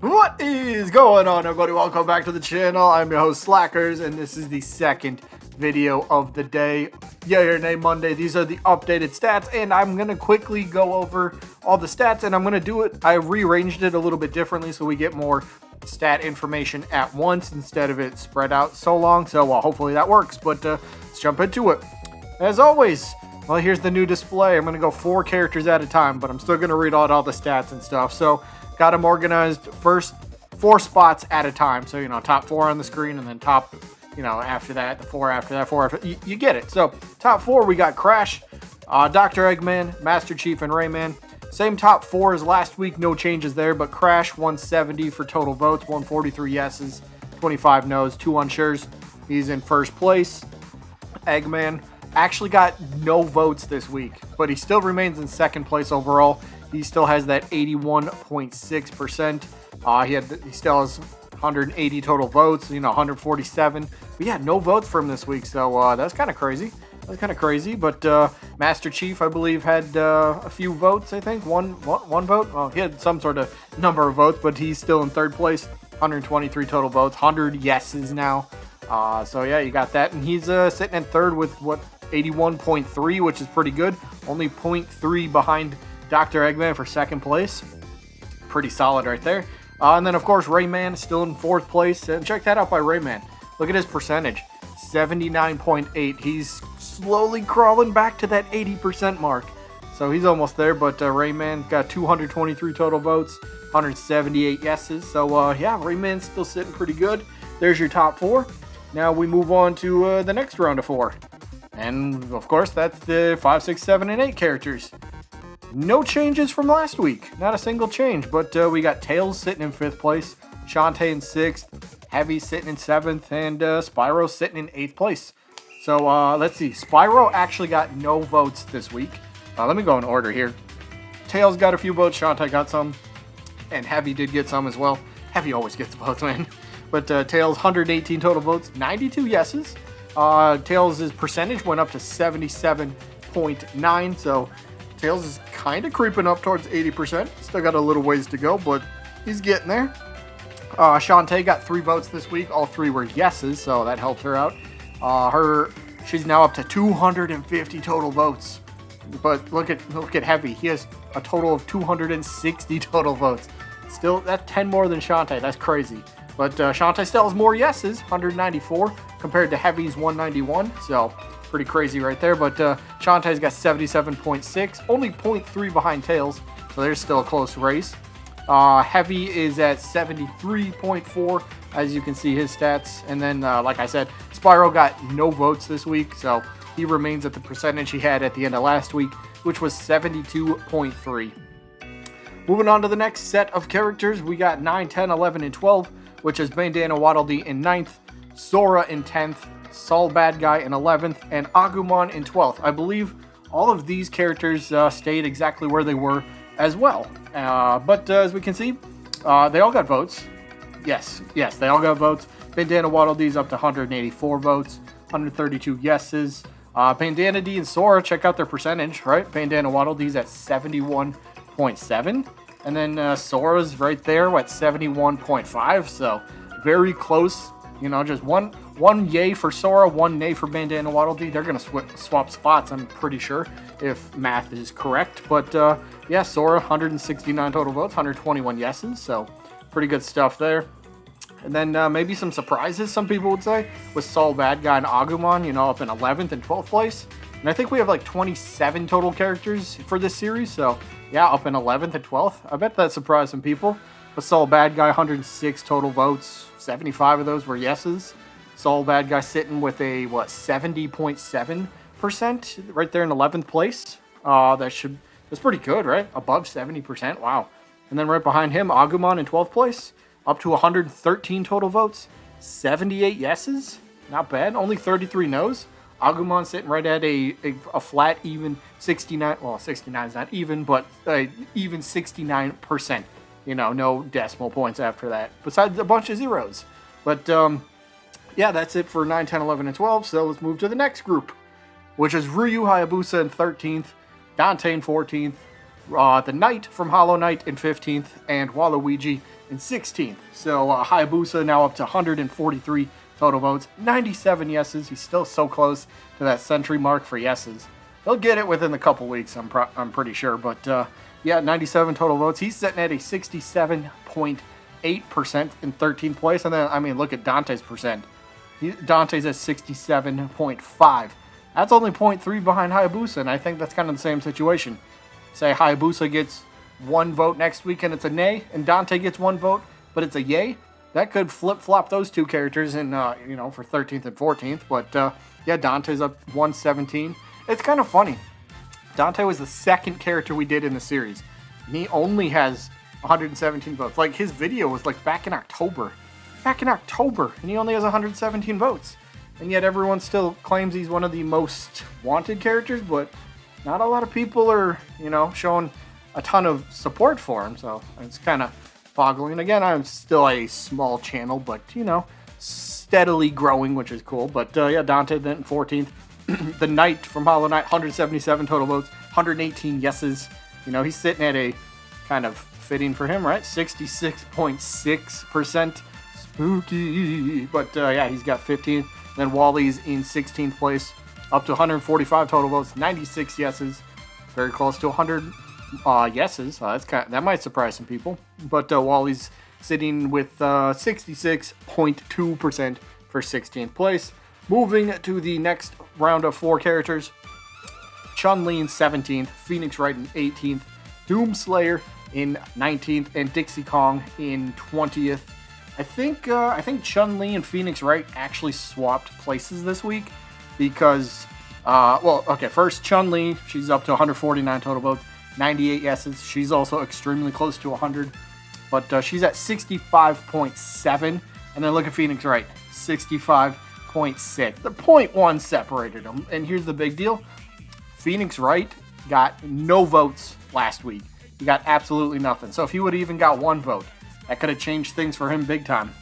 What is going on, everybody? Welcome back to the channel. I'm your host, Slackerz, and this is the second video of the day. Yeah, your name Monday. These are the updated stats, and I'm going to quickly go over all the stats, and I'm going to do it. I rearranged it a little bit differently so we get more stat information at once instead of it spread out so long. So hopefully that works, but let's jump into it. As always, well, here's the new display. I'm going to go 4 characters at a time, but I'm still going to read out all the stats and stuff. So got them organized first 4 spots at a time. So, top 4 on the screen, and then top, after that, the 4 after that, 4 after. You get it. So, top 4, we got Crash, Dr. Eggman, Master Chief, and Rayman. Same top 4 as last week. No changes there, but Crash, 170 for total votes, 143 yeses, 25 no's, 2 unsure's. He's in first place. Eggman actually got no votes this week, but he still remains in second place overall. He still has that 81.6%. He still has 180 total votes, 147. But yeah, no votes from this week, so that's kind of crazy. But Master Chief, I believe, had a few votes, I think. One vote? Well, he had some sort of number of votes, but he's still in third place. 123 total votes, 100 yeses now. So yeah, you got that. And he's sitting in third with, 81.3, which is pretty good. Only 0.3 behind Dr. Eggman for second place. Pretty solid right there. And then, of course, Rayman still in fourth place. And check that out by Rayman. Look at his percentage. 79.8. He's slowly crawling back to that 80% mark. So he's almost there. But Rayman got 223 total votes. 178 yeses. So, yeah, Rayman's still sitting pretty good. There's your top 4. Now we move on to the next round of 4. And, of course, that's the 5, 6, 7, and 8 characters. No changes from last week. Not a single change. But we got Tails sitting in 5th place. Shantae in 6th. Heavy sitting in 7th. And Spyro sitting in 8th place. So let's see. Spyro actually got no votes this week. Let me go in order here. Tails got a few votes. Shantae got some. And Heavy did get some as well. Heavy always gets votes, man. But Tails, 118 total votes. 92 yeses. Tails' percentage went up to 77.9. So Tails is kind of creeping up towards 80%. Still got a little ways to go, but he's getting there. Shantae got 3 votes this week. All 3 were yeses, so that helped her out. She's now up to 250 total votes. But look at Heavy. He has a total of 260 total votes. Still, that's 10 more than Shantae. That's crazy. But Shantae still has more yeses, 194, compared to Heavy's 191. So pretty crazy right there. But Shantae's got 77.6, only 0.3 behind Tails. So there's still a close race. Heavy is at 73.4, as you can see his stats. And then, like I said, Spyro got no votes this week. So he remains at the percentage he had at the end of last week, which was 72.3. Moving on to the next set of characters, we got 9, 10, 11, and 12, which is Bandana Waddle Dee in 9th, Sora in 10th, Saul Bad Guy in 11th, and Agumon in 12th. I believe all of these characters stayed exactly where they were as well. But as we can see, they all got votes. Yes, they all got votes. Bandana Waddle Dee's up to 184 votes, 132 yeses. Bandana Dee and Sora, check out their percentage, right? Bandana Waddle Dee's at 71.7. And then Sora's right there at 71.5. So very close. Just one yay for Sora, 1 nay for Bandana Waddle Dee. They're going to swap spots, I'm pretty sure, if math is correct. But yeah, Sora, 169 total votes, 121 yeses. So pretty good stuff there. And then maybe some surprises, some people would say, with Saul Bad Guy and Agumon, up in 11th and 12th place. And I think we have like 27 total characters for this series. So yeah, up in 11th and 12th. I bet that surprised some people. But Saul Bad Guy, 106 total votes. 75 of those were yeses. Saul Bad Guy sitting with a, 70.7% right there in 11th place. That's pretty good, right? Above 70%. Wow. And then right behind him, Agumon in 12th place. Up to 113 total votes. 78 yeses. Not bad. Only 33 no's. Agumon sitting right at a flat, even 69. Well, 69 is not even, but even 69%. No decimal points after that, besides a bunch of zeros. But, yeah, that's it for 9, 10, 11, and 12. So let's move to the next group, which is Ryu Hayabusa in 13th, Dante in 14th, the Knight from Hollow Knight in 15th, and Waluigi in 16th. So Hayabusa now up to 143 total votes, 97 yeses. He's still so close to that century mark for yeses. He'll get it within a couple weeks, I'm pretty sure. But yeah, 97 total votes. He's sitting at a 67.8% in 13th place. And then, I mean, look at Dante's percent. Dante's at 67.5. That's only 0.3 behind Hayabusa, and I think that's kind of the same situation. Say Hayabusa gets 1 vote next week and it's a nay, and Dante gets 1 vote, but it's a yay. That could flip-flop those two characters in, for 13th and 14th. But, yeah, Dante's up 117. It's kind of funny. Dante was the second character we did in the series. And he only has 117 votes. Like, his video was, like, back in October. And he only has 117 votes. And yet everyone still claims he's one of the most wanted characters, but not a lot of people are, showing a ton of support for him. So it's kind of boggling. Again, I'm still a small channel, but, steadily growing, which is cool. But, yeah, Dante then in 14th. The Knight from Hollow Knight, 177 total votes, 118 yeses. He's sitting at a kind of fitting for him, right? 66.6%. Spooky. But, yeah, he's got 15th. Then Wally's in 16th place, up to 145 total votes, 96 yeses. Very close to 100 yeses. That might surprise some people. But Wally's sitting with 66.2% for 16th place. Moving to the next round of 4 characters. Chun-Li in 17th, Phoenix Wright in 18th, Doomslayer in 19th, and Dixie Kong in 20th. I think Chun-Li and Phoenix Wright actually swapped places this week because, first Chun-Li, she's up to 149 total votes, 98 yeses. She's also extremely close to 100, but she's at 65.7. And then look at Phoenix Wright, 65.6. The 0.1 separated them. And here's the big deal. Phoenix Wright got no votes last week. He got absolutely nothing. So if he would have even got 1 vote, that could have changed things for him big time,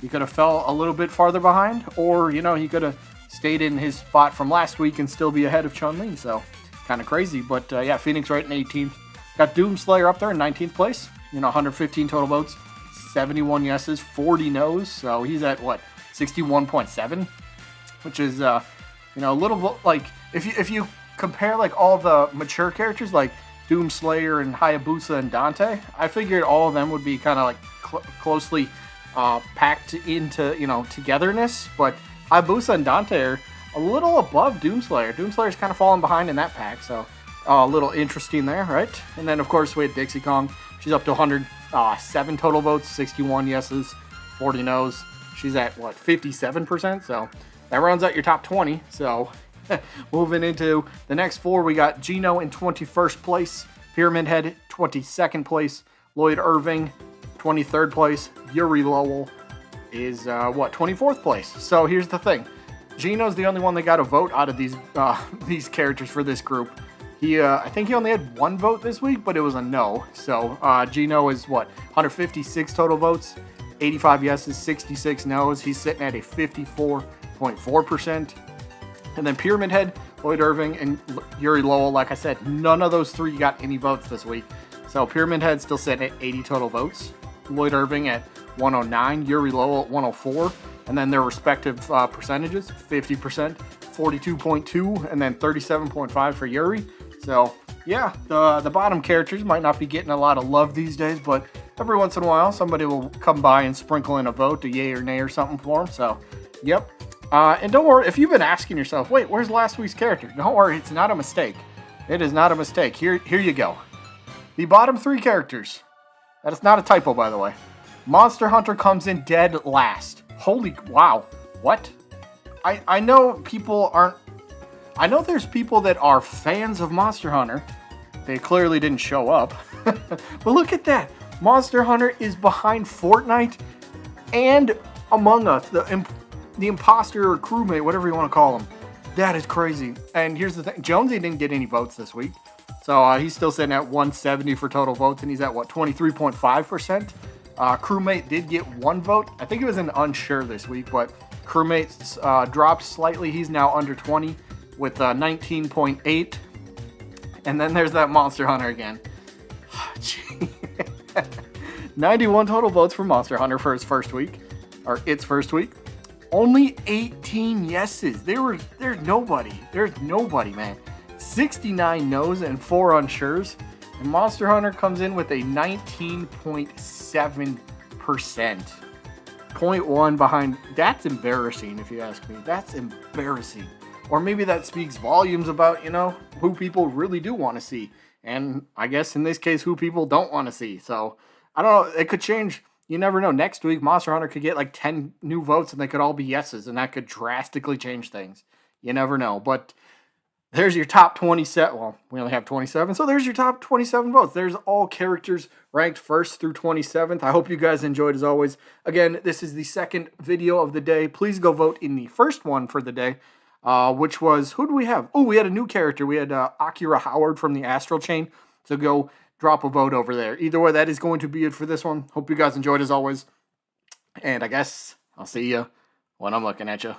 He could have fell a little bit farther behind, or, he could have stayed in his spot from last week and still be ahead of Chun-Li. So kind of crazy. But, yeah, Phoenix Wright in 18th. Got Doomslayer up there in 19th place. 115 total votes, 71 yeses, 40 no's. So he's at, 61.7? Which is, a little, like, if you compare, like, all the mature characters, like Doomslayer and Hayabusa and Dante, I figured all of them would be kind of, like, closely packed into, togetherness. But Hayabusa and Dante are a little above Doomslayer. Doomslayer's kind of falling behind in that pack, so a little interesting there, right? And then, of course, we had Dixie Kong. She's up to 107 total votes, 61 yeses, 40 no's. She's at, 57%? So that rounds out your top 20. So moving into the next 4, we got Gino in 21st place, Pyramid Head 22nd place, Lloyd Irving 23rd place, Yuri Lowell is 24th place. So here's the thing, Gino's the only one that got a vote out of these characters for this group. I think he only had 1 vote this week, but it was a no. So Gino is 156 total votes, 85 yeses, 66 no's. He's sitting at a 54.4%. And then Pyramid Head, Lloyd Irving, and Yuri Lowell, like I said, none of those 3 got any votes this week. So Pyramid Head still sitting at 80 total votes. Lloyd Irving at 109, Yuri Lowell at 104. And then their respective percentages, 50%, 42.2, and then 37.5 for Yuri. So, yeah, the bottom characters might not be getting a lot of love these days, but every once in a while, somebody will come by and sprinkle in a vote, a yay or nay or something for them. So, yep. And don't worry, if you've been asking yourself, wait, where's last week's character? Don't worry, it's not a mistake. It is not a mistake. Here you go. The bottom 3 characters. That is not a typo, by the way. Monster Hunter comes in dead last. Holy, wow. What? I know people aren't... I know there's people that are fans of Monster Hunter. They clearly didn't show up. But look at that. Monster Hunter is behind Fortnite and Among Us, the imposter or crewmate, whatever you want to call him. That is crazy. And here's the thing. Jonesy didn't get any votes this week. So he's still sitting at 170 for total votes, and he's at, 23.5%. Crewmate did get 1 vote. I think it was an unsure this week, but Crewmate's dropped slightly. He's now under 20 with 19.8. And then there's that Monster Hunter again. much. 91 total votes for Monster Hunter for its first week. Only 18 yeses. There's nobody. There's nobody, man. 69 no's and 4 unshures. And Monster Hunter comes in with a 19.7%. 0.1 behind. That's embarrassing, if you ask me. That's embarrassing. Or maybe that speaks volumes about, who people really do want to see. And I guess in this case, who people don't want to see. So, I don't know. It could change. You never know. Next week, Monster Hunter could get like 10 new votes and they could all be yeses. And that could drastically change things. You never know. But there's your top 27. Well, we only have 27. So there's your top 27 votes. There's all characters ranked 1st through 27th. I hope you guys enjoyed as always. Again, this is the second video of the day. Please go vote in the first one for the day, which was, who do we have? Oh, we had a new character. We had Akira Howard from the Astral Chain. So go drop a vote over there. Either way, that is going to be it for this one. Hope you guys enjoyed as always. And I guess I'll see you when I'm looking at you.